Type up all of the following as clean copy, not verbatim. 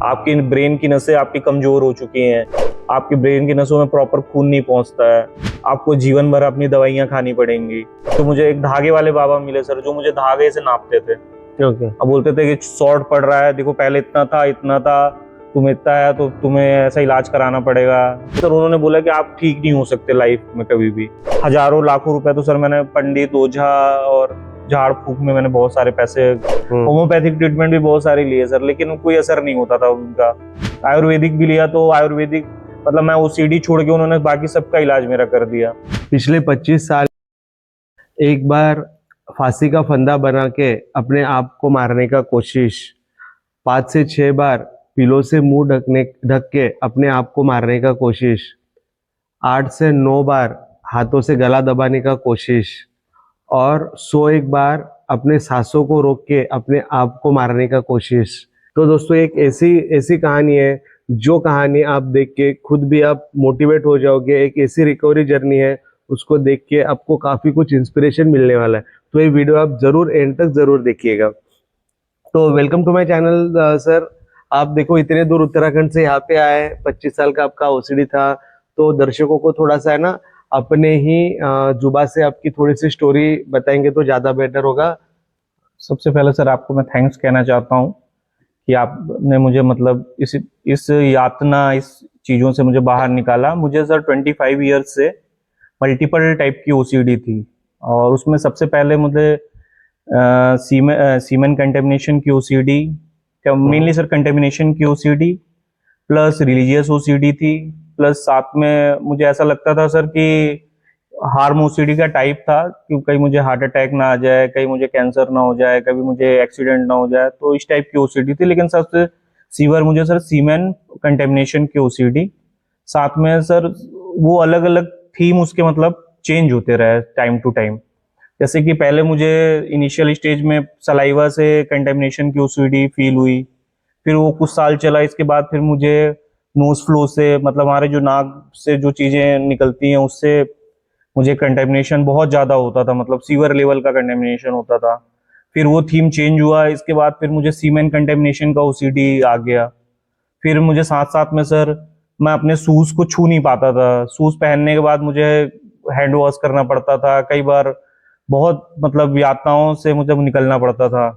आपकी ब्रेन की नसें आपकी कमजोर हो चुकी हैं, आपकी ब्रेन की नसों में प्रॉपर खून नहीं पहुंचता है, आपको जीवन भर अपनी दवाइयां खानी पड़ेंगी। तो मुझे एक धागे वाले बाबा मिले सर, जो मुझे धागे से नापते थे। ओके। अब बोलते थे कि शॉर्ट पड़ रहा है, देखो पहले इतना था, तुम इतना है तो तुम्हें ऐसा इलाज कराना पड़ेगा। सर उन्होंने बोला कि आप ठीक नहीं हो सकते लाइफ में कभी भी। हजारों लाखों रुपए तो सर मैंने पंडित, ओझा और झाड़ फूक में मैंने बहुत सारे पैसे, होम्योपैथिक ट्रीटमेंट भी बहुत सारे लिए सर, लेकिन कोई असर नहीं होता था उनका। आयुर्वेदिक भी लिया तो आयुर्वेदिक मतलब मैं ओसीडी छोड़ के उन्होंने बाकी सबका इलाज मेरा कर दिया। पिछले 25 साल एक बार फांसी का फंदा बना के अपने आप को मारने का कोशिश, 5 से 6 बार पिलो से मुंह ढक के अपने आप को मारने का कोशिश, 8 से 9 बार हाथों से गला दबाने का कोशिश और 101 बार अपने सांसों को रोक के अपने आप को मारने का कोशिश। तो दोस्तों एक ऐसी ऐसी कहानी है जो कहानी आप देख के खुद भी आप मोटिवेट हो जाओगे। एक ऐसी रिकवरी जर्नी है, उसको देख के आपको काफी कुछ इंस्पिरेशन मिलने वाला है। तो ये वीडियो आप जरूर एंड तक जरूर देखिएगा। तो welcome to my channel sir. आप देखो इतने दूर उत्तराखंड से यहाँ पे आए, 25 साल का आपका ओसीडी था। तो दर्शकों को थोड़ा सा है ना अपने ही जुबा से आपकी थोड़ी सी स्टोरी बताएंगे तो ज्यादा बेटर होगा। सबसे पहले सर आपको मैं थैंक्स कहना चाहता हूँ कि आपने मुझे मतलब इस यातना, इस चीज़ों से मुझे बाहर निकाला। मुझे सर 25 ईयर्स से मल्टीपल टाइप की ओसीडी थी, और उसमें सबसे पहले मुझे सीमेन कंटेमिनेशन की ओसीडी, मेनली सर कंटेमिनेशन की ओसीडी प्लस रिलीजियस ओसीडी थी, प्लस साथ में मुझे ऐसा लगता था सर कि हार्म ओसीडी का टाइप था कि कहीं मुझे हार्ट अटैक ना आ जाए, कहीं मुझे कैंसर ना हो जाए, कभी मुझे एक्सीडेंट ना हो जाए, तो इस टाइप की ओसीडी थी। लेकिन सबसे सीवर मुझे सर सीमेन कंटेमिनेशन की ओसीडी, साथ में सर वो अलग अलग थीम उसके मतलब चेंज होते रहे टाइम टू टाइम। जैसे कि पहले मुझे इनिशियल स्टेज में सलाइवा से कंटेमिनेशन की ओसीडी फील हुई, फिर वो कुछ साल चला, इसके बाद फिर मुझे नोज फ्लो से, मतलब हमारे जो नाक से जो चीजें निकलती हैं उससे मुझे कंटेमिनेशन बहुत ज्यादा होता था, मतलब सीवर लेवल का कंटेमिनेशन होता था। फिर वो थीम चेंज हुआ, इसके बाद फिर मुझे सीमेन कंटेमिनेशन का ओसीडी आ गया। फिर मुझे साथ साथ में सर मैं अपने शूज को छू नहीं पाता था, शूज पहनने के बाद मुझे हैंड वॉश करना पड़ता था कई बार, बहुत मतलब यातनाओं से मुझे निकलना पड़ता था।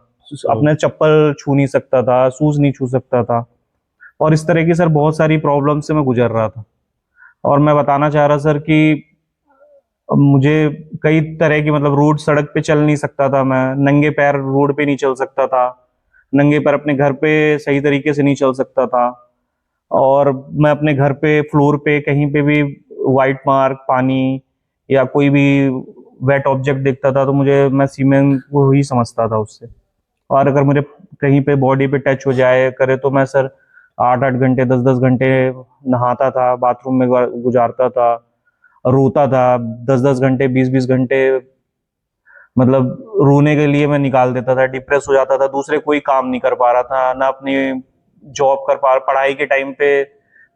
अपने चप्पल छू नहीं सकता था, शूज नहीं छू सकता था, और इस तरह की सर बहुत सारी प्रॉब्लम से मैं गुजर रहा था। और मैं बताना चाह रहा सर कि मुझे कई तरह की मतलब रोड, सड़क पे चल नहीं सकता था, मैं नंगे पैर रोड पे नहीं चल सकता था, नंगे पैर अपने घर पे सही तरीके से नहीं चल सकता था। और मैं अपने घर पे फ्लोर पे कहीं पे भी वाइट मार्क, पानी या कोई भी वेट ऑब्जेक्ट देखता था तो मुझे, मैं सीमेंट को ही समझता था उससे। और अगर मुझे कहीं पे बॉडी पे टच हो जाए करे तो मैं सर 8-8 घंटे, 10-10 घंटे नहाता था, बाथरूम में गुजारता था, रोता था 10-10 घंटे, 20-20 घंटे, मतलब रोने के लिए मैं निकाल देता था, डिप्रेस हो जाता था, दूसरे कोई काम नहीं कर पा रहा था, ना अपनी जॉब कर पा, पढ़ाई के टाइम पे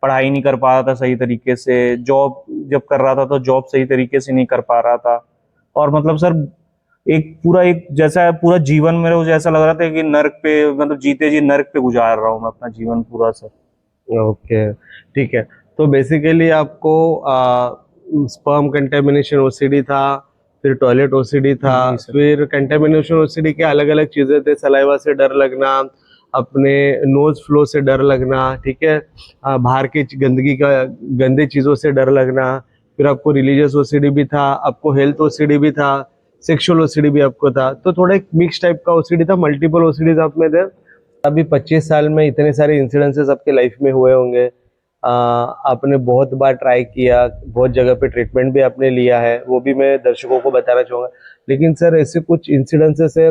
पढ़ाई नहीं कर पा रहा था सही तरीके से, जॉब जब कर रहा था तो जॉब सही तरीके से नहीं कर पा रहा था। और मतलब सर एक जैसा पूरा जीवन मेरे को जैसा लग रहा था कि नर्क पे, मतलब जीते जी नर्क पे गुजार रहा हूँ मैं अपना जीवन पूरा सर। ओके, ठीक है। तो बेसिकली आपको स्पर्म कंटेमिनेशन ओसीडी था, फिर टॉयलेट ओसीडी था, जी सर। फिर कंटेमिनेशन ओसीडी के अलग अलग चीजें थे। सलाइवा से डर लगना, अपने नोज फ्लो से डर लगना, ठीक है, बाहर की गंदगी का, गंदे चीजों से डर लगना। फिर आपको रिलीजियस ओसीडी भी था, आपको हेल्थ ओसीडी भी था, सेक्सुअल ओसीडी भी आपको था। तो थोड़ा एक मिक्स टाइप का ओसीडी था, मल्टीपल ओसीडीज आप में थे। अभी 25 साल में इतने सारे इंसिडेंसेस आपके लाइफ में हुए होंगे। आपने बहुत बार ट्राई किया, बहुत जगह पे ट्रीटमेंट भी आपने लिया है, वो भी मैं दर्शकों को बताना चाहूँगा। लेकिन सर ऐसे कुछ इंसिडेंसेस है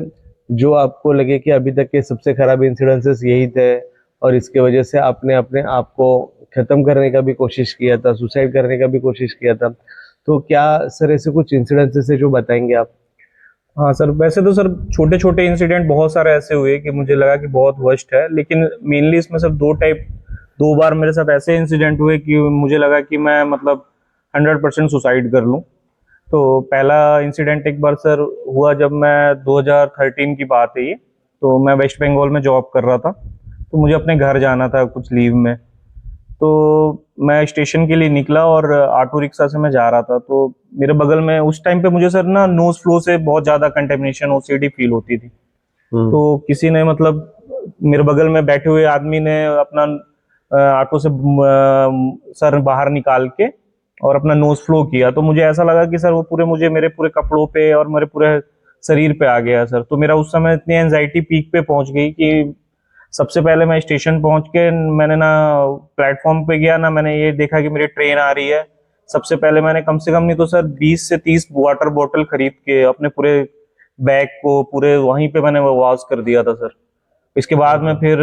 जो आपको लगे कि अभी तक के सबसे खराब इंसिडेंसेस यही थे और इसके वजह से आपने अपने आप को खत्म करने का भी कोशिश किया था, सुसाइड करने का भी कोशिश किया था। तो क्या सर ऐसे कुछ इंसिडेंसेस है जो बताएंगे आप? हाँ सर, वैसे तो सर छोटे छोटे इंसिडेंट बहुत सारे ऐसे हुए कि मुझे लगा कि बहुत वर्स्ट है, लेकिन मेनली इसमें सर दो बार मेरे साथ ऐसे इंसिडेंट हुए कि मुझे लगा कि मैं मतलब 100% सुसाइड कर लूं। तो पहला इंसिडेंट एक बार सर हुआ जब मैं 2013 की बात है ये, तो मैं वेस्ट बंगाल में जॉब कर रहा था। तो मुझे अपने घर जाना था कुछ लीव में। तो मैं स्टेशन के लिए निकला और ऑटो रिक्शा से मैं जा रहा था, तो मेरे बगल में उस टाइम पे मुझे सर ना नोज फ्लो से बहुत ज्यादा कंटेमिनेशन ओसीडी फील होती थी। तो किसी ने मतलब मेरे बगल में बैठे हुए आदमी ने अपना ऑटो से सर बाहर निकाल के और अपना नोज फ्लो किया, तो मुझे ऐसा लगा कि सर वो पूरे मुझे मेरे पूरे कपड़ों पे और मेरे पूरे शरीर पे आ गया सर। तो मेरा उस समय इतनी एंजाइटी पीक पे पहुंच गई कि सबसे पहले मैं स्टेशन पहुंच के मैंने ना प्लेटफॉर्म पे गया, ना मैंने ये देखा कि मेरी ट्रेन आ रही है। सबसे पहले मैंने कम से कम नहीं तो सर 20 से 30 वाटर बॉटल खरीद के अपने पूरे बैग को पूरे वहीं पे मैंने वॉश कर दिया था सर। इसके बाद में फिर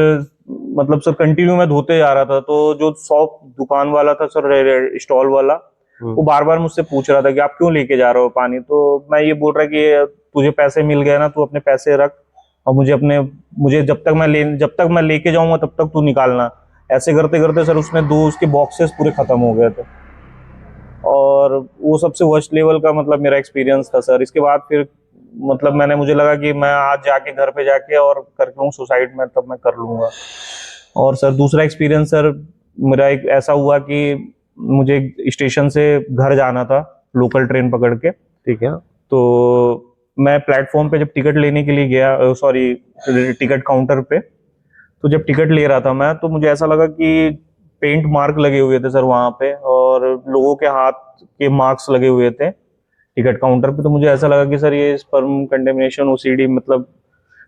मतलब सर कंटिन्यू मैं धोते जा रहा था। तो जो शॉप दुकान वाला था सर, स्टॉल वाला, वो बार बार मुझसे पूछ रहा था कि आप क्यों लेके जा रहे हो पानी। तो मैं ये बोल रहा कि तुझे पैसे मिल गए ना, तू अपने पैसे रख और मुझे जब तक मैं लेके जाऊंगा तब तक तू निकालना। ऐसे करते करते सर उसने दो उसके बॉक्सेस पूरे खत्म हो गए थे, और वो सबसे वर्स्ट लेवल का मतलब मेरा एक्सपीरियंस था सर। इसके बाद फिर मतलब मुझे लगा कि मैं आज जाके घर पे जाके और कर लूँ सुसाइड में, तब मैं कर लूंगा। और सर दूसरा एक्सपीरियंस सर मेरा एक ऐसा हुआ कि मुझे स्टेशन से घर जाना था लोकल ट्रेन पकड़ के, ठीक है। तो मैं प्लेटफॉर्म पे जब टिकट लेने के लिए गया, सॉरी टिकट काउंटर पे, तो जब टिकट ले रहा था मैं, तो मुझे ऐसा लगा कि पेंट मार्क लगे हुए थे सर वहां पे, और लोगों के हाथ के मार्क्स लगे हुए थे टिकट काउंटर पे। तो मुझे ऐसा लगा कि सर ये स्पर्म कंटेमिनेशन ओसीडी मतलब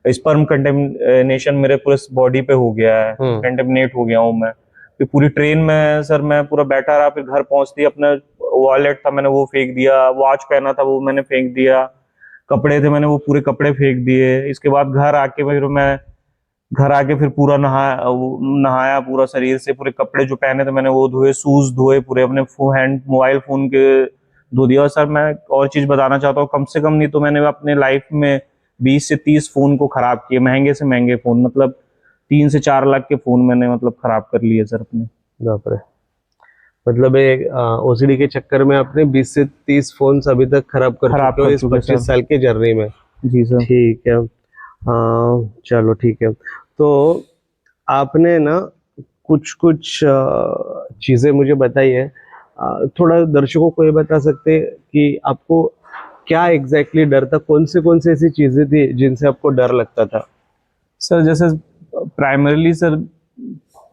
स्पर्म कंटेमिनेशन मेरे पूरे बॉडी पे हो गया है, कंटेमिनेट हो गया हूँ मैं। फिर पूरी ट्रेन में सर मैं पूरा बैठा रहा, फिर घर पहुंचती अपना वॉलेट था मैंने वो फेंक दिया, वॉच पहना था वो मैंने फेंक दिया, कपड़े थे मैंने वो पूरे कपड़े फेंक दिए। इसके बाद घर आके फिर पूरा नहाया पूरा शरीर से, पूरे कपड़े जो पहने थे मैंने वो धोए, शूज धोए पूरे, अपने मोबाइल फोन के धो दिया। और सर मैं और चीज बताना चाहता हूँ, कम से कम नहीं तो मैंने अपने लाइफ में 20 से 30 फोन को खराब किए, महंगे से महंगे फोन, मतलब 3 से 4 लाख के फोन मैंने मतलब खराब कर लिए सर अपने। बाप रे। मतलब एक ओसीडी के चक्कर में आपने 20 से 30 फोन अभी तक खराब कर चुके हो इस चुके 25 सर। साल की जर्नी में। जी सर। ठीक है। चलो ठीक है। तो आपने ना कुछ कुछ चीजें मुझे बताई है। थोड़ा दर्शकों को ये बता सकते हैं कि आपको क्या एग्जैक्टली डर था, कौन से ऐसी चीजें थी जिनसे आपको डर लगता था? सर जैसे प्राइमरीली सर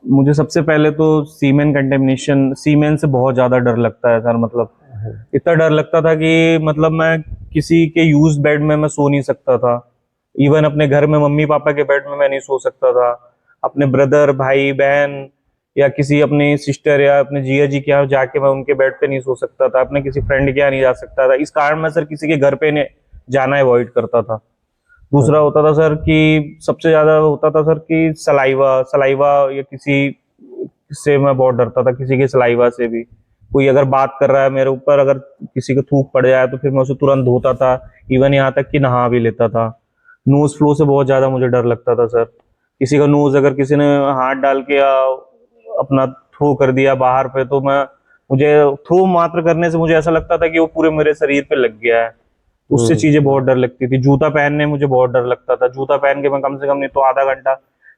मुझे सबसे पहले तो सीमेन से बहुत ज्यादा डर लगता है सर। मतलब इतना डर लगता था कि मतलब मैं किसी के यूज बेड में मैं सो नहीं सकता था। इवन अपने घर में मम्मी पापा के बेड में मैं नहीं सो सकता था। अपने ब्रदर भाई बहन या किसी अपनी सिस्टर या अपने जिया जी के यहाँ जाके मैं उनके बेड पे नहीं सो सकता था। अपने किसी फ्रेंड के यहाँ नहीं जा सकता था। इस कारण मैं सर किसी के घर पे जाना अवॉइड करता था। दूसरा होता था सर कि सबसे ज्यादा होता था सर कि सलाइवा या किसी से मैं बहुत डरता था, किसी के सलाइवा से भी। कोई अगर बात कर रहा है मेरे ऊपर, अगर किसी को थूक पड़ जाए तो फिर मैं उसे तुरंत धोता था, इवन यहाँ तक कि नहा भी लेता था। नोज फ्लो से बहुत ज्यादा मुझे डर लगता था सर। किसी का नोज अगर किसी ने हाथ डाल के अपना थ्रो कर दिया बाहर पे, तो मुझे थ्रो मात्र करने से मुझे ऐसा लगता था कि वो पूरे मेरे शरीर पे लग गया है। उससे चीजें बहुत डर लगती थी। जूता पहनने मुझे बहुत डर लगता था। जूता पहन के मैं कम से कम नहीं तो आधा घंटा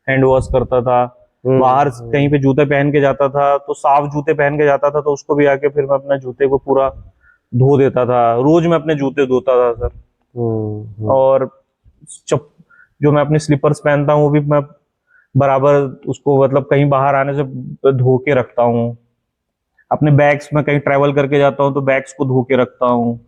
हैंड वॉश करता था। बाहर कहीं पे जूते पहन के जाता था तो साफ जूते पहन के जाता था, तो उसको भी आके फिर मैं अपने जूते को पूरा धो देता था। रोज मैं अपने जूते धोता था सर। और चप जो मैं अपने स्लीपर्स पहनता हूँ वो भी मैं बराबर उसको मतलब कहीं बाहर आने से धो के रखता हूँ। अपने बैग्स में कहीं ट्रैवल करके जाता हूँ तो बैग्स को धो के रखता हूँ।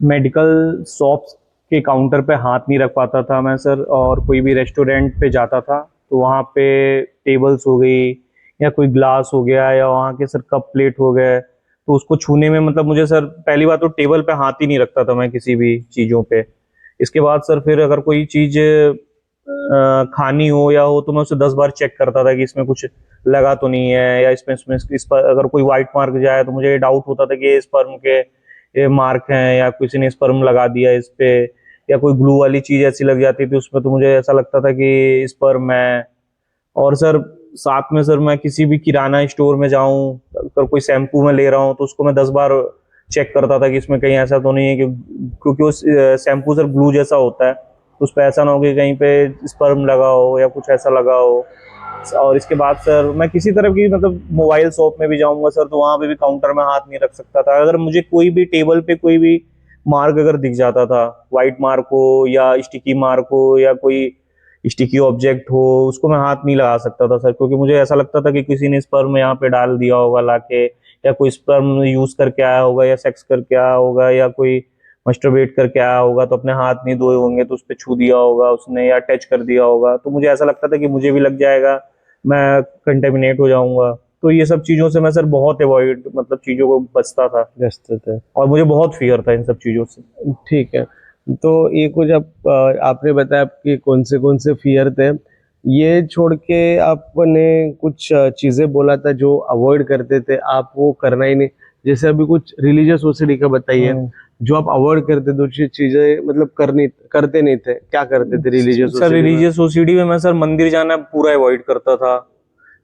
मेडिकल शॉप्स के काउंटर पे हाथ नहीं रख पाता था मैं सर। और कोई भी रेस्टोरेंट पे जाता था तो वहाँ पे टेबल्स हो गई या कोई ग्लास हो गया या वहाँ के सर कप प्लेट हो गए, तो उसको छूने में मतलब मुझे सर पहली बात तो टेबल पे हाथ ही नहीं रखता था मैं किसी भी चीजों पे। इसके बाद सर फिर अगर कोई चीज खानी हो या हो तो मैं उसे 10 बार चेक करता था कि इसमें कुछ लगा तो नहीं है, या इसमें इस पर अगर कोई व्हाइट मार्क जाए तो मुझे ये डाउट होता था कि ये स्पर्म के ये मार्क हैं या किसी ने स्पर्म लगा दिया इस पे, या कोई ग्लू वाली चीज ऐसी लग जाती थी उसमें तो मुझे ऐसा लगता था कि स्पर्म है। और सर साथ में सर मैं किसी भी किराना स्टोर में जाऊं, अगर कोई शैम्पू में ले रहा हूं तो उसको मैं 10 बार चेक करता था कि इसमें कहीं ऐसा तो नहीं है कि, क्योंकि वो शैम्पू सर ग्लू जैसा होता है उस पर ऐसा ना हो कि कहीं पे स्पर्म लगा हो या कुछ ऐसा लगा हो। और इसके बाद सर मैं किसी तरह की मतलब मोबाइल शॉप में भी जाऊंगा सर, तो वहां पे भी काउंटर में हाथ नहीं रख सकता था। अगर मुझे कोई भी टेबल पे कोई भी मार्क अगर दिख जाता था, वाइट मार्क हो या स्टिकी मार्क हो या कोई स्टिकी ऑब्जेक्ट हो, उसको मैं हाथ नहीं लगा सकता था सर, क्योंकि मुझे ऐसा लगता था कि किसी ने स्पर्म यहाँ पे डाल दिया होगा लाके, या कोई स्पर्म यूज करके आया होगा या सेक्स करके आया होगा या कोई मस्टरबेट करके आया होगा, तो अपने हाथ नहीं धोए होंगे तो उस पर छू दिया होगा उसने या टच कर दिया होगा, तो मुझे ऐसा लगता था कि मुझे भी लग जाएगा, मैं कंटेमिनेट हो जाऊंगा। तो ये सब चीजों से मैं सर बहुत अवॉइड मतलब चीजों को बचता था, व्यस्त थे। और मुझे बहुत फियर था इन सब चीजों से। ठीक है, तो ये कुछ आपने बताया आपके कौन से फियर थे। ये छोड़ के आपने कुछ चीजें बोला था जो अवॉइड करते थे आप, वो करना ही नहीं। जैसे अभी कुछ रिलीजियस ओसीडी का बताइए, हम्म। जो आप अवॉइड करते थे, जो चीजें मतलब करते नहीं थे, क्या करते थे रिलीजियस सर ओसीडी में? रिलीजियस ओसीडी में मैं सर मंदिर जाना पूरा अवॉइड करता था।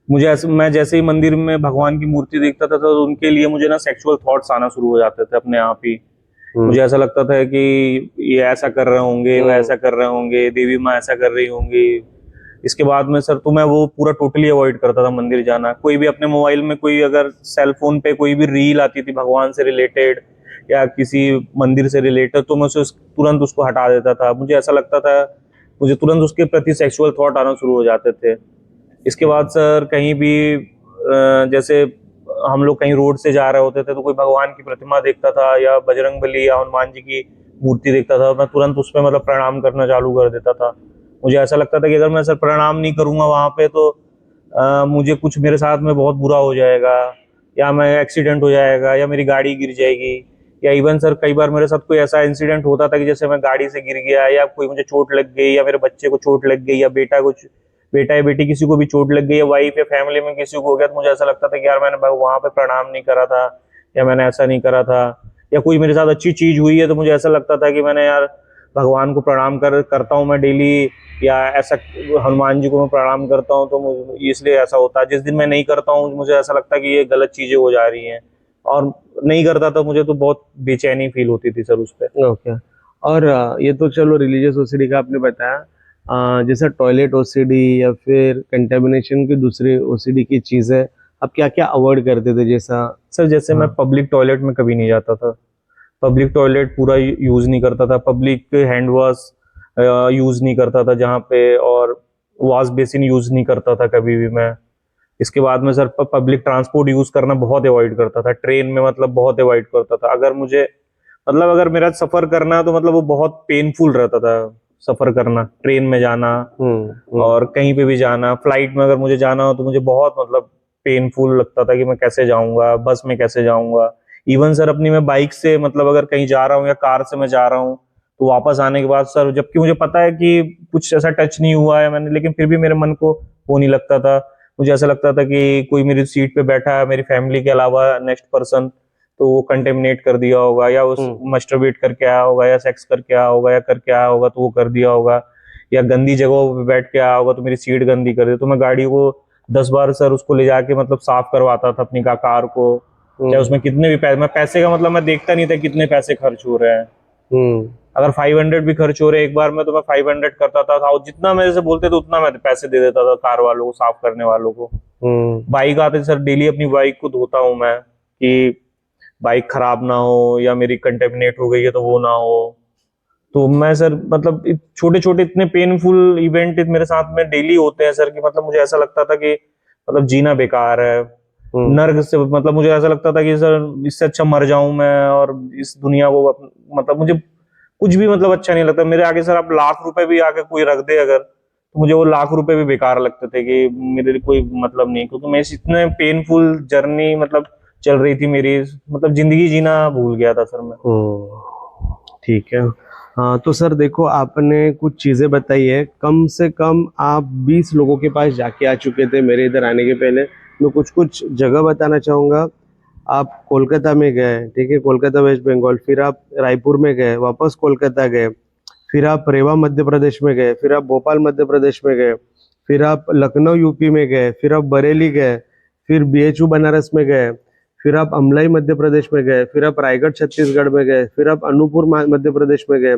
मुझे ऐसे, मैं जैसे ही मंदिर में भगवान की मूर्ति देखता था तो उनके लिए मुझे ना सेक्सुअल थॉट्स आना शुरू हो जाते थे अपने आप ही। हम्म। मुझे ऐसा लगता था कि ये ऐसा कर रहे होंगे, वो ऐसा कर रहे होंगे, देवी माँ ऐसा कर रही होंगी। इसके बाद में सर तो मैं वो पूरा टोटली अवॉइड करता था मंदिर जाना। कोई भी अपने मोबाइल में कोई अगर सेल फोन पे कोई भी रील आती थी भगवान से रिलेटेड या किसी मंदिर से रिलेटेड, तो मैं उसे तुरंत उसको हटा देता था। मुझे ऐसा लगता था, मुझे तुरंत उसके प्रति सेक्सुअल थॉट आना शुरू हो जाते थे। इसके बाद सर कहीं भी जैसे हम लोग कहीं रोड से जा रहे होते थे तो कोई भगवान की प्रतिमा देखता था या बजरंगबली या हनुमान जी की मूर्ति देखता था, मैं तुरंत उस पर मतलब प्रणाम करना चालू कर देता था। मुझे ऐसा लगता था कि अगर मैं सर प्रणाम नहीं करूंगा वहां पे तो मुझे कुछ मेरे साथ में बहुत बुरा हो जाएगा, या मैं एक्सीडेंट हो जाएगा या मेरी गाड़ी गिर जाएगी। या इवन सर कई बार मेरे साथ कोई ऐसा इंसिडेंट होता था कि जैसे मैं गाड़ी से गिर गया या कोई मुझे चोट लग गई या मेरे बच्चे को चोट लग गई या बेटा या बेटी किसी को भी चोट लग गई या वाइफ या फैमिली में किसी को हो गया, तो मुझे ऐसा लगता था कि यार मैंने वहां पे प्रणाम नहीं करा था या मैंने ऐसा नहीं करा था। या कोई मेरे साथ अच्छी चीज हुई है तो मुझे ऐसा लगता था कि मैंने यार भगवान को प्रणाम करता हूँ मैं डेली, या ऐसा हनुमान जी को मैं प्रणाम करता हूँ तो मुझे इसलिए ऐसा होता है। जिस दिन मैं नहीं करता हूँ मुझे ऐसा लगता है कि ये गलत चीजें हो जा रही हैं, और नहीं करता था मुझे तो बहुत बेचैनी फील होती थी सर उस पर। ओके। और ये तो चलो रिलीजियस ओसीडी का आपने बताया। जैसे टॉयलेट ओसीडी या फिर कंटेमिनेशन की दूसरी ओसीडी की चीजें आप क्या क्या अवॉइड करते थे? जैसा सर जैसे मैं हाँ। पब्लिक टॉयलेट में कभी नहीं जाता था, पब्लिक टॉयलेट पूरा यूज नहीं करता था, पब्लिक हैंड वॉश यूज नहीं करता था जहाँ पे, और वॉश बेसिन यूज नहीं करता था कभी भी मैं। इसके बाद में सर पब्लिक ट्रांसपोर्ट यूज करना बहुत अवॉइड करता था, ट्रेन में मतलब बहुत अवॉइड करता था। अगर मुझे मतलब अगर मेरा सफर करना है तो मतलब वो बहुत पेनफुल रहता था सफर करना, ट्रेन में जाना और कहीं पे भी जाना। फ्लाइट में अगर मुझे जाना हो तो मुझे बहुत मतलब पेनफुल लगता था कि मैं कैसे जाऊंगा, बस में कैसे जाऊंगा। इवन सर अपनी मैं बाइक से मतलब अगर कहीं जा रहा हूँ या कार से मैं जा रहा हूँ तो वापस आने के बाद सर, जबकि मुझे पता है कि कुछ ऐसा टच नहीं हुआ है मैंने, लेकिन फिर भी मेरे मन को वो नहीं लगता था। मुझे ऐसा लगता था कि कोई मेरी सीट पे बैठा है मेरी फैमिली के अलावा नेक्स्ट पर्सन, तो वो कंटेमिनेट कर दिया होगा या उस मस्टरबेट करके आया होगा या सेक्स करके आया होगा या करके आया होगा तो वो कर दिया होगा, या गंदी जगहों पे बैठ के आया होगा तो मेरी सीट गंदी कर दी। तो मैं गाड़ी को 10 बार सर उसको ले जाके मतलब साफ करवाता था अपनी कार को, चाहे उसमें कितने भी पैसे, मैं पैसे का मतलब मैं देखता नहीं था कितने पैसे खर्च हो रहे हैं। अगर 500 भी खर्च हो रहे एक बार में तो मैं 500 करता था, और जितना मेरे से बोलते थे उतना मैं पैसे दे देता था कार वालों को, साफ करने वालों को। बाइक आते सर डेली अपनी बाइक को धोता हूँ मैं कि बाइक खराब ना हो या मेरी कंटेमिनेट हो गई है तो वो ना हो। तो मैं सर मतलब छोटे छोटे इतने पेनफुल इवेंट मेरे साथ में डेली होते हैं सर कि मतलब मुझे ऐसा लगता था कि मतलब जीना बेकार है, नर्क से मतलब मुझे ऐसा लगता था कि सर इससे अच्छा मर जाऊं मैं और इस दुनिया को मतलब मुझे कुछ भी मतलब अच्छा नहीं लगता। मेरे आगे सर आप लाख रुपए भी आके कोई रख दे अगर, तो मुझे वो लाख रुपए भी बेकार लगते थे कि मेरे लिए कोई मतलब नहीं, क्योंकि मैं इतने पेनफुल जर्नी मतलब चल रही थी मेरी, मतलब जिंदगी जीना भूल गया था सर मैं। ठीक है। हाँ, तो सर देखो आपने कुछ चीज़ें बताई है, कम से कम आप 20 लोगों के पास जाके आ चुके थे मेरे इधर आने के पहले। मैं कुछ कुछ जगह बताना चाहूँगा। आप कोलकाता में गए, ठीक है, कोलकाता वेस्ट बंगाल, फिर आप रायपुर में गए, वापस कोलकाता गए, फिर आप रेवा मध्य प्रदेश में गए, फिर आप भोपाल मध्य प्रदेश में गए, फिर आप लखनऊ यूपी में गए, फिर आप बरेली गए, फिर बीएचयू बनारस में गए, फिर आप अमलाई मध्य प्रदेश में गए, फिर आप रायगढ़ छत्तीसगढ़ में गए, फिर आप अनूपपुर मध्य प्रदेश में गए,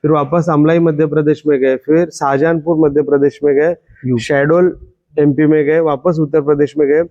फिर वापस अमलाई मध्य प्रदेश में गए, फिर शाहजहानपुर मध्य प्रदेश में गए, शहडोल एमपी में गए, वापस उत्तर प्रदेश में गए,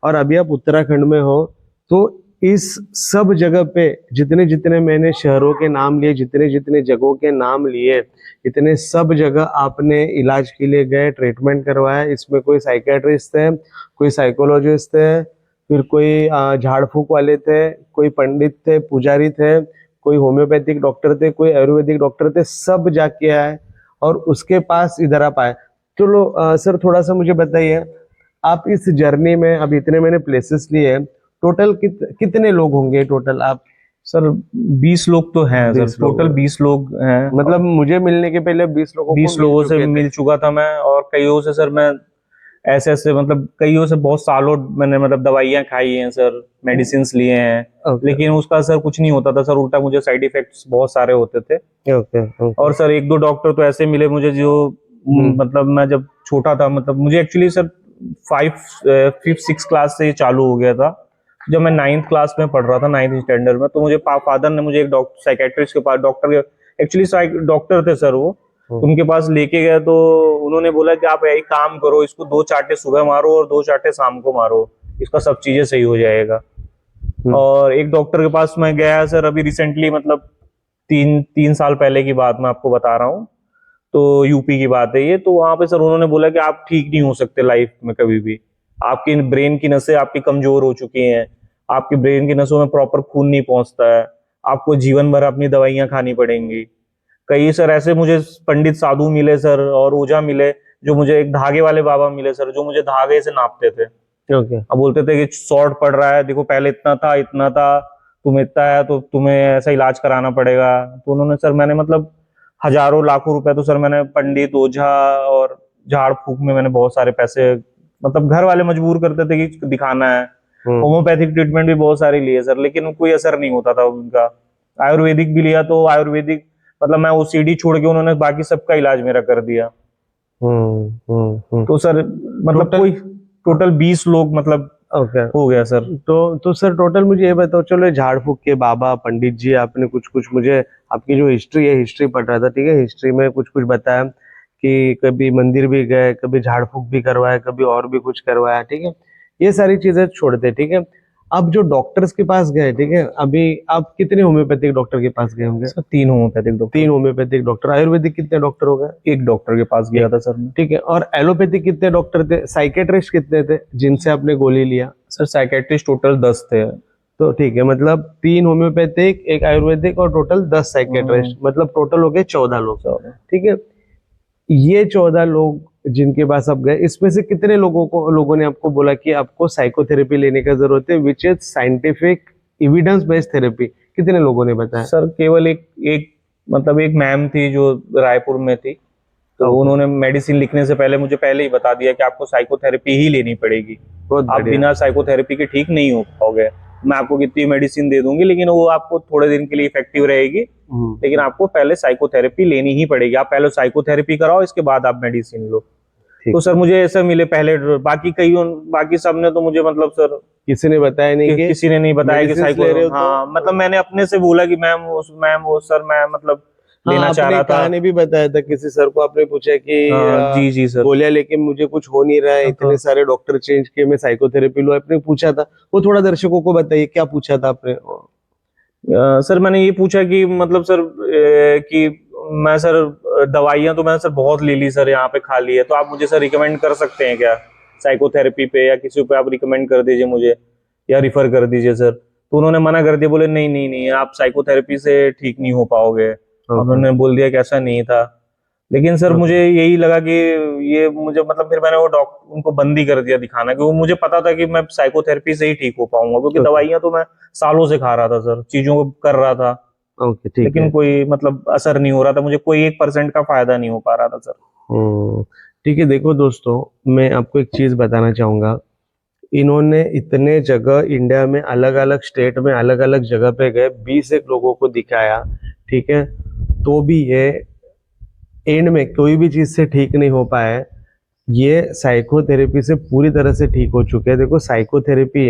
और अभी आप उत्तराखंड में हो। तो इस सब जगह पे जितने जितने मैंने शहरों के नाम लिए, जितने जितने जगहों के नाम लिए, इतने सब जगह आपने इलाज के लिए गए, ट्रीटमेंट करवाया। इसमें कोई साइकेट्रिस्ट थे, कोई साइकोलॉजिस्ट थे, फिर कोई झाड़ फूक वाले थे, कोई पंडित थे, पुजारी थे, कोई होम्योपैथिक डॉक्टर थे, कोई आयुर्वेदिक डॉक्टर थे, सब जाके आए और उसके पास इधर आप आए। चलो सर थोड़ा सा मुझे बताइए, आप इस जर्नी में अब इतने मैंने प्लेसेस लिए, टोटल कितने लोग होंगे टोटल आप? सर 20 लोग तो हैं सर, 20 लोग टोटल 20 लोग हैं। मतलब मुझे मिलने के पहले 20 लोगों 20 को लोगों से चुके थे। मिल चुका था मैं, और कईयों से सर मैं ऐसे ऐसे मतलब कईयों से बहुत सालों मैंने मतलब दवाइयां खाई हैं सर, मेडिसिन लिए हैं, ओके लेकिन उसका सर कुछ नहीं होता था सर, उल्टा मुझे साइड इफेक्ट्स बहुत सारे होते थे। Okay okay. और सर एक दो डॉक्टर तो ऐसे मिले मुझे जो मतलब मैं जब छोटा था, मतलब मुझे actually sir 5th 6th class से ये चालू हो गया था। जब मैं 9th क्लास में पढ़ रहा था, 9th स्टैंडर्ड में, तो मुझे फादर ने मुझे एक डॉक्टर साइकेट्रिस्ट के पास, डॉक्टर एक्चुअली डॉक्टर थे सर वो, उनके पास लेके गए। तो उन्होंने बोला कि आप यही काम करो, इसको 2 चांटे सुबह मारो और 2 चांटे शाम को मारो, इसका सब चीजें सही हो जाएगा। और एक डॉक्टर के पास मैं गया सर अभी रिसेंटली, मतलब 3 साल पहले की बात मैं आपको बता रहा हूँ, तो यूपी की बात है ये। तो वहां पे सर उन्होंने बोला कि आप ठीक नहीं हो सकते लाइफ में कभी भी, आपकी ब्रेन की नसें आपकी कमजोर हो चुकी हैं, आपकी ब्रेन की नसों में प्रॉपर खून नहीं पहुंचता है, आपको जीवन भर अपनी दवाइयां खानी पड़ेंगी। कई सर ऐसे मुझे पंडित साधु मिले सर, और ओझा मिले, जो मुझे एक धागे वाले बाबा मिले सर, जो मुझे धागे से नापते थे। ओके। अब बोलते थे कि शॉर्ट पड़ रहा है, देखो पहले इतना था इतना था, तुम्हें इतना है तो तुम्हें ऐसा इलाज कराना पड़ेगा। तो उन्होंने सर, मैंने मतलब हजारों लाखों रुपए तो सर मैंने पंडित ओझा और झाड़ फूक में मैंने बहुत सारे पैसे, मतलब घर वाले मजबूर करते थे कि दिखाना है। होम्योपैथिक ट्रीटमेंट भी बहुत सारे लिए सर, लेकिन कोई असर नहीं होता था उनका। आयुर्वेदिक भी लिया तो आयुर्वेदिक, मतलब मैं ओसीडी छोड़ के उन्होंने बाकी सबका इलाज मेरा कर दिया। तो सर मतलब Total- कोई टोटल 20 लोग मतलब ओके हो गया सर। तो सर टोटल मुझे ये बताओ, चलो ये झाड़ फूक के बाबा पंडित जी, आपने कुछ कुछ मुझे आपकी जो हिस्ट्री है, हिस्ट्री पढ़ रहा था, ठीक है, हिस्ट्री में कुछ कुछ बताया कि कभी मंदिर भी गए, कभी झाड़ फूक भी करवाया, कभी और भी कुछ करवाया, ठीक है, ये सारी चीजें छोड़ दे, ठीक है। अब जो डॉक्टर्स के पास गए, ठीक है, अभी आप कितने होम्योपैथिक डॉक्टर के पास गए होंगे? Sir 3 homeopathic doctor. 3 homeopathic doctor. Ayurvedic कितने डॉक्टर हो गए? एक डॉक्टर के पास गया था सर मैं। ठीक है। और एलोपैथिक कितने डॉक्टर थे? साइकेट्रिस्ट कितने थे जिनसे आपने गोली लिया? सर साइकेट्रिस्ट टोटल 10 थे। तो ठीक है, मतलब 3 होम्योपैथिक, एक आयुर्वेदिक और टोटल 10 साइकेट्रिस्ट, मतलब टोटल हो गए 14 लोग, ठीक है। ये 14 लोग जिनके पास आप गए, इसमें से कितने लोगों ने आपको बोला कि आपको साइकोथेरेपी लेने का जरूरत है, which is scientific evidence based therapy? कितने लोगों ने बताया? सर केवल एक मतलब एक मैम थी जो रायपुर में थी, तो उन्होंने मेडिसिन लिखने से पहले मुझे पहले ही बता दिया कि आपको साइकोथेरेपी ही लेनी पड़ेगी, बहुत आप बढ़िया। बिना साइकोथेरेपी के ठीक नहीं हो पाओगे। मैं आपको कितनी मेडिसिन दे दूंगी, लेकिन वो आपको थोड़े दिन के लिए इफेक्टिव रहेगी, लेकिन आपको पहले साइकोथेरेपी लेनी ही पड़ेगी। आप पहले साइकोथेरेपी कराओ, इसके बाद आप मेडिसिन लो। तो सर मुझे ऐसा मिले पहले, बाकी सब ने तो मुझे मतलब सर किसी ने बताया नहीं कि किसी ने नहीं बताया कि medicines ले रहे हो साइको, हाँ मतलब मैंने अपने से बोला कि मैम वो सर मैं मतलब हाँ, लेना चाह आपने रहा था। कहानी भी बताया था, किसी सर को आपने पूछा कि जी जी सर। गोलियां लेके मुझे कुछ हो नहीं रहा है, इतने सारे डॉक्टर चेंज किए, मैं साइकोथेरेपी लो, आपने पूछा था, वो थोड़ा दर्शकों को बताइए, क्या पूछा था आपने? सर मैंने ये पूछा कि मतलब सर कि मैं सर दवाइयां तो मैंने सर बहुत ले ली सर, यहाँ पे खा ली है, तो आप मुझे सर रिकमेंड कर सकते हैं क्या साइकोथेरेपी पे, या किसी पे आप रिकमेंड कर दीजिए मुझे, या रिफर कर दीजिए सर। तो उन्होंने मना कर दिया, बोले नहीं नहीं नहीं, आप साइकोथेरेपी से ठीक नहीं हो पाओगे। उन्होंने बोल दिया कि ऐसा नहीं था। लेकिन सर मुझे यही लगा कि ये मुझे मतलब, फिर मैंने वो डॉक्टर उनको बंद ही कर दिया दिखाना, क्योंकि मुझे पता था कि मैं साइकोथेरेपी से ही ठीक हो पाऊंगा, क्योंकि दवाइयां तो मैं सालों से खा रहा था सर, चीजों को कर रहा था, ओके ठीक लेकिन है। कोई मतलब असर नहीं हो रहा था, मुझे कोई 1% का फायदा नहीं हो पा रहा था सर। ठीक है, देखो दोस्तों, मैं आपको एक चीज बताना चाहूंगा। इन्होंने इतने जगह इंडिया में, अलग अलग स्टेट में, अलग अलग जगह पे गए, 20 एक लोगों को दिखाया, ठीक है, तो भी ये एंड में कोई भी चीज से ठीक नहीं हो पाया। ये साइकोथेरेपी से पूरी तरह से ठीक हो चुके हैं। देखो, साइकोथेरेपी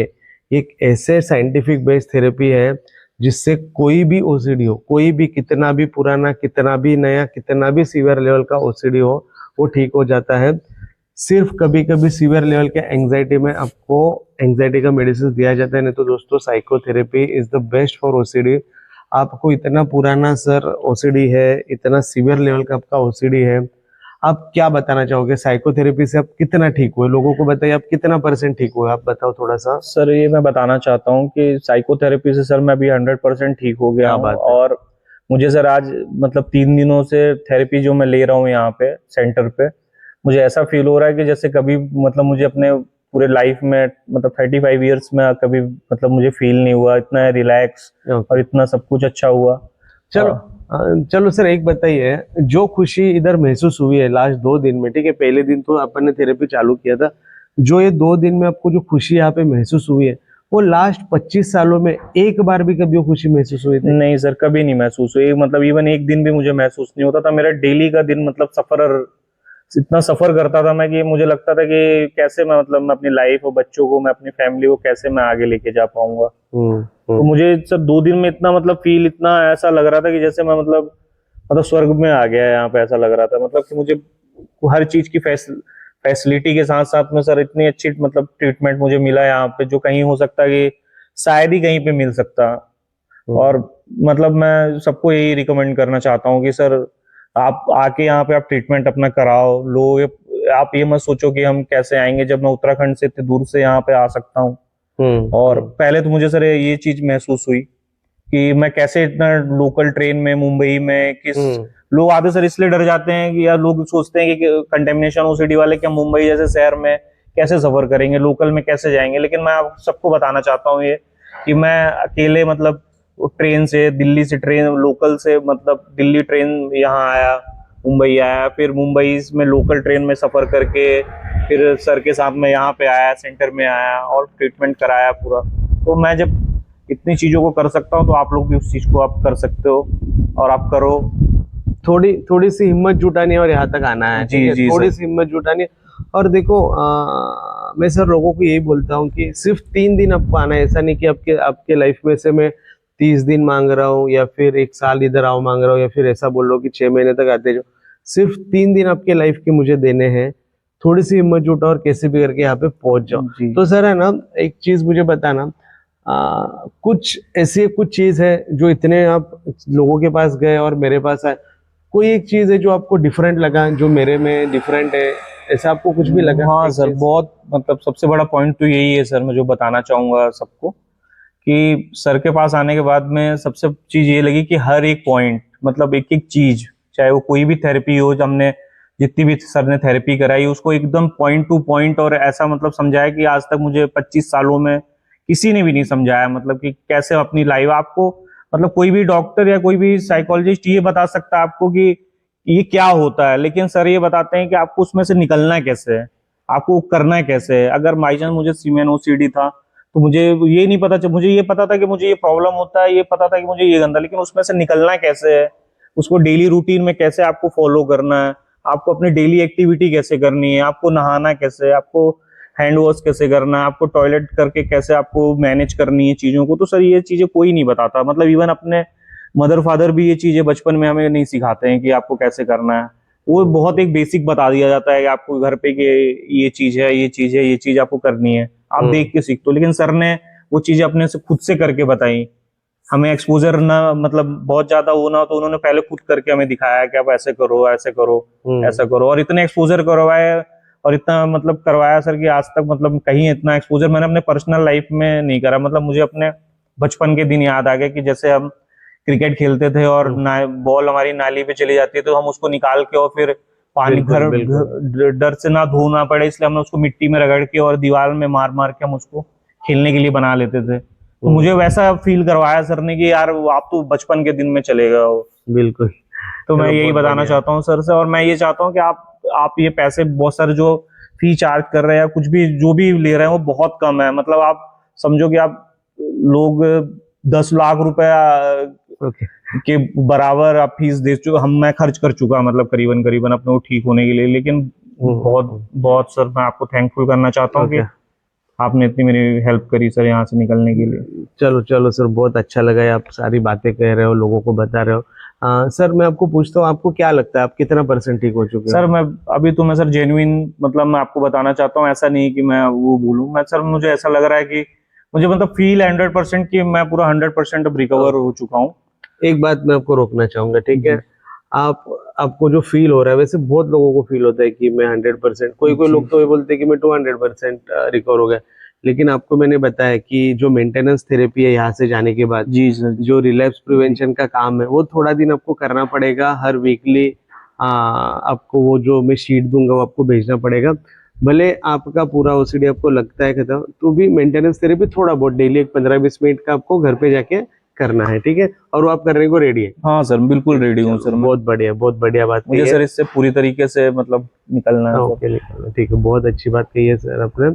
एक ऐसे साइंटिफिक बेस्ड थेरेपी है जिससे कोई भी ओसीडी हो, कोई भी कितना भी पुराना, कितना भी नया, कितना भी सीवियर लेवल का ओसीडी हो, वो ठीक हो जाता है। सिर्फ कभी कभी सीवियर लेवल के एंजाइटी में आपको एंजाइटी का मेडिसिन दिया जाता है, नहीं तो दोस्तों psychotherapy is the best for OCD. आपको इतना पुराना सर ओसीडी है, इतना सीवियर लेवल का आपका ओसीडी है, आप क्या बताना चाहोगे? साइकोथेरेपी से आप कितना ठीक हुए? लोगों को बताइए, आप कितना % ठीक हुए, आप बताओ थोड़ा सा। सर ये मैं बताना चाहता हूँ कि साइकोथेरेपी से सर मैं अभी 100% ठीक हो गया क्या हूँ। बात है। और मुझे सर आज मतलब 3 दिनों से थेरेपी जो मैं ले रहा हूँ यहाँ पे सेंटर पे, मुझे ऐसा फील हो रहा है कि जैसे कभी मतलब मुझे अपने पूरे लाइफ में मतलब 35 ईयर्स में कभी मतलब मुझे फील नहीं हुआ, इतना रिलैक्स और इतना सब कुछ अच्छा हुआ। चलो चलो सर, एक बताइए, जो खुशी इधर महसूस हुई है लास्ट 2 दिन में, ठीक है, पहले दिन तो अपन ने थेरेपी चालू किया था, जो ये 2 दिन में आपको जो खुशी यहाँ पे महसूस हुई है, वो लास्ट 25 सालों में एक बार भी कभी वो खुशी महसूस हुई थी? नहीं सर, कभी नहीं महसूस हुई। मतलब इवन एक दिन भी मुझे महसूस नहीं होता था। मेरा डेली का दिन मतलब इतना सफर करता था मैं कि मुझे लगता था कि कैसे मैं मतलब मैं अपनी लाइफ और बच्चों को, मैं अपनी फैमिली को कैसे मैं आगे लेके जा पाऊंगा। तो मुझे सर 2 दिन में इतना मतलब फील, इतना ऐसा लग रहा था कि जैसे मैं मतलब स्वर्ग में आ गया है यहाँ पे, ऐसा लग रहा था। मतलब कि मुझे हर चीज की फैसिलिटी के साथ साथ में सर इतनी अच्छी मतलब ट्रीटमेंट मुझे मिला यहाँ पे, जो कहीं हो सकता है कि शायद ही कहीं पे मिल सकता। और मतलब मैं सबको यही रिकमेंड करना चाहता हूँ कि सर आप आके यहाँ पे आप ट्रीटमेंट अपना कराओ लो। आप ये मत सोचो कि हम कैसे आएंगे, जब मैं उत्तराखंड से इतनी दूर से यहाँ पे आ सकता हूँ। और पहले तो मुझे सर ये चीज महसूस हुई कि मैं कैसे इतना लोकल ट्रेन में मुंबई में लोग आते सर इसलिए डर जाते हैं कि यार लोग सोचते हैं कि कंटेमिनेशन ओसीडी वाले क्या मुंबई जैसे शहर में कैसे सफर करेंगे, लोकल में कैसे जाएंगे। लेकिन मैं आप सबको बताना चाहता हूँ ये कि मैं अकेले मतलब ट्रेन से, दिल्ली से ट्रेन लोकल से मतलब दिल्ली ट्रेन यहाँ आया, मुंबई आया, फिर मुंबई में लोकल ट्रेन में सफर करके फिर सर के साथ में यहाँ पे आया, सेंटर में आया और ट्रीटमेंट कराया पूरा। तो मैं जब इतनी चीजों को कर सकता हूँ तो आप लोग भी उस चीज को आप कर सकते हो और आप करो। थोड़ी थोड़ी सी हिम्मत जुटानी है और यहाँ तक आना है, जी, ठीक है? जी थोड़ी सर। सी हिम्मत जुटानी है। और देखो, मैं सर लोगों को यही बोलता हूँ कि सिर्फ 3 दिन आपको आना है, ऐसा नहीं कि आपके आपके लाइफ में से मैं 30 दिन मांग रहा हूँ या फिर 1 साल इधर आओ मांग रहा हूँ या फिर ऐसा बोल रहा हूँ कि 6 महीने तक आते जाओ। सिर्फ 3 दिन आपके लाइफ के मुझे देने हैं। थोड़ी सी हिम्मत जुटाओ और कैसे भी करके यहाँ पे पहुंच जाओ। जी तो सर है ना, एक चीज मुझे बताना, कुछ ऐसी कुछ चीज है जो इतने आप लोगों के पास गए और मेरे पास आए, कोई एक चीज है जो आपको डिफरेंट लगा, जो मेरे में डिफरेंट है, ऐसा आपको कुछ भी लगा? हाँ एक सर, चीज? बहुत मतलब सबसे बड़ा पॉइंट तो यही है सर, मैं जो बताना चाहूंगा सबको कि सर के पास आने के बाद में सबसे चीज ये लगी कि हर एक पॉइंट मतलब एक एक चीज, चाहे वो कोई भी थेरेपी हो, जो हमने जितनी भी सर ने थेरेपी कराई उसको एकदम पॉइंट टू पॉइंट और ऐसा मतलब समझाया कि आज तक मुझे 25 सालों में किसी ने भी नहीं समझाया। मतलब कि कैसे अपनी लाइफ आपको मतलब कोई भी डॉक्टर या कोई भी साइकोलॉजिस्ट ये बता सकता है आपको कि ये क्या होता है, लेकिन सर ये बताते हैं कि आपको उसमें से निकलना कैसे है, आपको करना कैसे है। अगर बाई चांस मुझे सीमेन ओसीडी था तो मुझे ये नहीं पता, मुझे ये पता था कि मुझे ये प्रॉब्लम होता है, ये पता था कि मुझे ये गंदा, लेकिन उसमें से निकलना कैसे है, उसको डेली रूटीन में कैसे आपको फॉलो करना है, आपको अपनी डेली एक्टिविटी कैसे करनी है, आपको नहाना कैसे है, आपको हैंड वॉश कैसे करना है, आपको टॉयलेट करके कैसे आपको मैनेज करनी है चीजों को। तो सर ये चीजें कोई नहीं बताता। मतलब इवन अपने मदर फादर भी ये चीजें बचपन में हमें नहीं सिखाते हैं कि आपको कैसे करना है। वो बहुत एक बेसिक बता दिया जाता है कि आपको घर पे कि ये चीज है, ये चीज है, ये चीज आपको करनी है, आप देख के सीखते हो। लेकिन सर ने वो चीजें अपने से खुद से करके बताई। हमें एक्सपोजर ना मतलब बहुत ज्यादा हो ना, तो उन्होंने पहले खुद करके हमें दिखाया कि आप ऐसे करो, ऐसे करो, ऐसा करो। और इतने एक्सपोजर करवाए और इतना मतलब करवाया सर कि आज तक मतलब कहीं इतना एक्सपोजर मैंने अपने पर्सनल लाइफ में नहीं करा। मतलब मुझे अपने बचपन के दिन याद आ गए कि जैसे हम क्रिकेट खेलते थे और बॉल हमारी नाली पे चली जाती है तो हम उसको निकाल के और फिर पानी डर से ना धोना पड़े इसलिए हमने उसको मिट्टी में रगड़ के और दीवार में मार मार के हम उसको खेलने के लिए बना लेते थे। तो मुझे वैसा फील करवाया सर ने कि यार आप तो बचपन के दिन में चले गए हो। बिल्कुल। तो मैं चलो, यही बहुत बताना बढ़िया। चाहता हूँ सर से। और मैं ये चाहता हूँ कि आप ये पैसे बहुत सारे जो फी चार्ज कर रहे हैं, कुछ भी जो भी ले रहे हैं, वो बहुत कम है। मतलब आप समझो कि आप लोग 10 लाख रुपया ओके। के बराबर आप फीस दे चुके, मैं खर्च कर चुका मतलब करीबन करीबन अपने को ठीक होने के लिए। लेकिन बहुत बहुत सर मैं आपको थैंकफुल करना चाहता हूँ कि ओके। आपने इतनी मेरी हेल्प करी सर यहाँ से निकलने के लिए। चलो चलो सर, बहुत अच्छा लगा है, आप सारी बातें कह रहे हो, लोगों को बता रहे हो। सर मैं आपको पूछता हूँ, आपको क्या लगता है आप कितना % ठीक हो चुके सर हो? मैं अभी तो मैं सर जेन्युइन मतलब मैं आपको बताना चाहता हूँ, ऐसा नहीं कि मैं वो बोलूँ, मैं सर मुझे ऐसा लग रहा है कि मुझे मतलब फील 100% कि मैं पूरा 100% अब रिकवर हो चुका हूँ। एक बात मैं आपको रोकना चाहूंगा, ठीक है? जी आप आपको जो फील हो रहा है, वैसे बहुत लोगों को फील होता है कि मैं 100%, कोई कोई जी लोग तो ये बोलते हैं कि मैं 200% रिकवर हो गया। लेकिन आपको मैंने बताया कि जो मेंटेनेंस थेरेपी है यहाँ से जाने के बाद, जी सर। जो रिलैप्स प्रिवेंशन का काम है, वो थोड़ा दिन आपको करना पड़ेगा। हर वीकली आपको वो जो मैं शीट दूंगा वो आपको भेजना पड़ेगा। भले आपका पूरा ओसीडी आपको लगता है खत्म, तो भी मेंटेनेंस थेरेपी थोड़ा बहुत डेली एक 15-20 मिनट का आपको घर पे जाके करना है, ठीक है? और वो आप करने को रेडी है? हाँ सर बिल्कुल रेडी हूँ चलो, सर मैं। बहुत बढ़िया बात कही मुझे है। सर इससे पूरी तरीके से मतलब निकलना है सर। ओके, निकालो, ठीक है, बहुत अच्छी बात कही है सर आपने।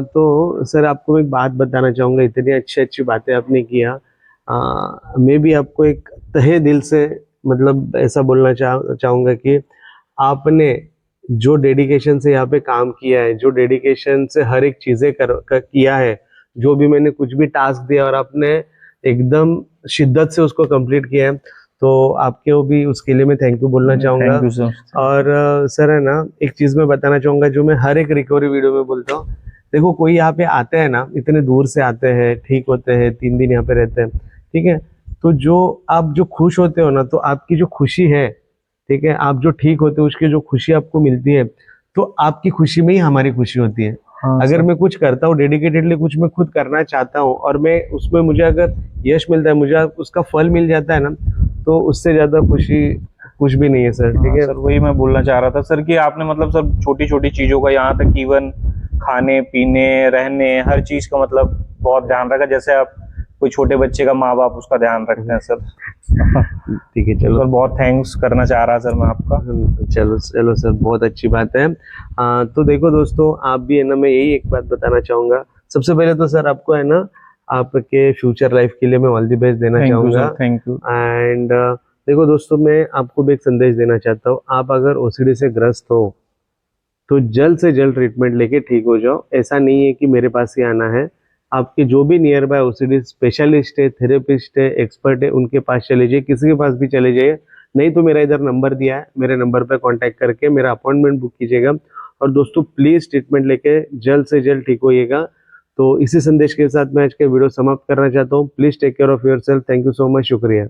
तो सर आपको मैं एक बात बताना चाहूंगा, इतनी अच्छी अच्छी बातें आपने किया। मैं भी आपको एक तहे दिल से मतलब ऐसा बोलना चाहूंगा कि आपने जो डेडिकेशन से यहाँ पे काम किया है, जो डेडिकेशन से हर एक चीजें किया है, जो भी मैंने कुछ भी टास्क दिया और आपने एकदम शिद्दत से उसको कंप्लीट किया है, तो आपके वो भी उसके लिए मैं थैंक यू बोलना चाहूंगा। Thank you sir. और सर है ना, एक चीज मैं बताना चाहूंगा जो मैं हर एक रिकवरी वीडियो में बोलता हूँ। देखो, कोई यहाँ पे आते हैं ना, इतने दूर से आते हैं, ठीक होते हैं, 3 दिन यहाँ पे रहते हैं, ठीक है? तो जो आप जो खुश होते हो ना, तो आपकी जो खुशी है, ठीक है, आप जो ठीक होते हो उसकी जो खुशी आपको मिलती है, तो आपकी खुशी में ही हमारी खुशी होती है। हाँ अगर सर। मैं कुछ करता हूँ डेडिकेटेडली, कुछ मैं खुद करना चाहता हूँ और मैं उसमें मुझे अगर यश मिलता है, मुझे उसका फल मिल जाता है ना, तो उससे ज्यादा खुशी कुछ भी नहीं है सर, ठीक हाँ है? सर वही मैं बोलना चाह रहा था सर कि आपने मतलब सर छोटी छोटी चीजों का यहाँ तक इवन खाने पीने रहने हर चीज का मतलब बहुत ध्यान रखा, जैसे आप कोई छोटे बच्चे का माँ बाप उसका ध्यान रखते हैं सर। ठीक है, तो चलो। सर बहुत थैंक्स करना चाह रहा सर मैं आपका। चलो चलो सर, बहुत अच्छी बात है। तो देखो दोस्तों, आप भी है ना, मैं यही एक बात बताना चाहूंगा। सबसे पहले तो सर आपको है ना, आपके फ्यूचर लाइफ के लिए मैं ऑल द बेस्ट देना थैंक यू चाहूंगा। सर। Thank you. एंड देखो दोस्तों, मैं आपको भी एक संदेश देना चाहता हूँ। आप अगर ओसीडी से ग्रस्त हो, तो जल्द से जल्द ट्रीटमेंट लेके ठीक हो जाओ। ऐसा नहीं है कि मेरे पास ही आना है, आपके जो भी नियर बाय ओसीडी स्पेशलिस्ट है, थेरेपिस्ट है, एक्सपर्ट है, उनके पास चले जाइए, किसी के पास भी चले जाइए। नहीं तो मेरा इधर नंबर दिया है, मेरे नंबर पर कांटेक्ट करके मेरा अपॉइंटमेंट बुक कीजिएगा। और दोस्तों प्लीज ट्रीटमेंट लेके जल्द से जल्द ठीक होइएगा। तो इसी संदेश के साथ मैं आज के वीडियो समाप्त करना चाहता हूँ। Please take care of yourself. Thank you so much, शुक्रिया।